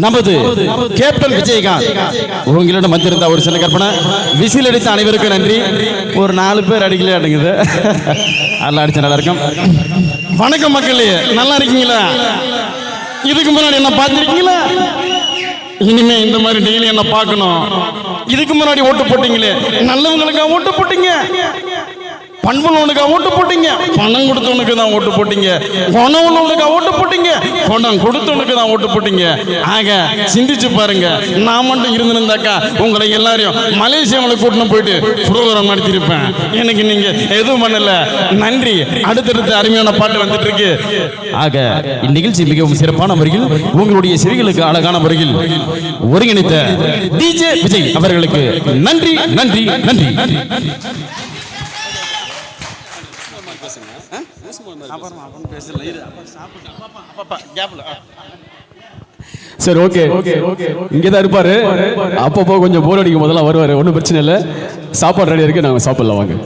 நமது கேப்டன் விஜயகாந்த் உங்களிடம் வந்திருந்த ஒரு சில கற்பனை விசில் அடித்த அனைவருக்கும் நன்றி. ஒரு 4 பேர் அடிக்கலையே அடங்குது. அதெல்லாம் அடிச்சா நல்லா இருக்கும். வணக்கம் மக்களே, நல்லா இருக்கீங்களா? இதுக்கு முன்னாடி என்ன பார்த்துருக்கீங்களா? இனிமே இந்த மாதிரி டெய்லி என்ன பார்க்கணும். இதுக்கு முன்னாடி ஓட்டு போட்டீங்களே, நல்லவங்களுக்கா ஓட்டு போட்டீங்க? பண்புள்ளவனுக்கா ஓட்டு போட்டீங்க? பணம் கொடுத்தவனுக்கு தான் ஓட்டு போட்டீங்க. பணம் உள்ளவனுக்கா ஓட்டு போட்டீங்க? பணம் கொடுத்தவனுக்கு தான் ஓட்டு போட்டீங்க. ஆக சிந்திச்சு பாருங்க. நான் மட்டும் இருந்திருந்தாக்கா உங்களை எல்லாரையும் மலேசியாவில் கூட்டின்னு போயிட்டு புரோகிராம் நடத்திருப்பேன். எனக்கு நீங்க எதுவும் பண்ணல. நன்றி. அடுத்தடுத்த அருமையான பாட்டு வந்துட்டு இருக்கு. ஆக இந்நிகழ்ச்சி மிகவும் சிறப்பான முறையில் உங்களுடைய செவிகளுக்கு அழகான முறையில் ஒருங்கிணைத்த டிஜே விஜய் அவர்களுக்கு நன்றி நன்றி நன்றி. சரி, ஓகே, இங்கதான் இருப்பாரு. அப்பப்போ கொஞ்சம் போர் அடிக்கும் போதெல்லாம் வருவாரு. ஒன்றும் பிரச்சனை இல்லை. சாப்பாடு ரெடியா இருக்கு, நாங்கள் சாப்பிடலாம் வாங்க.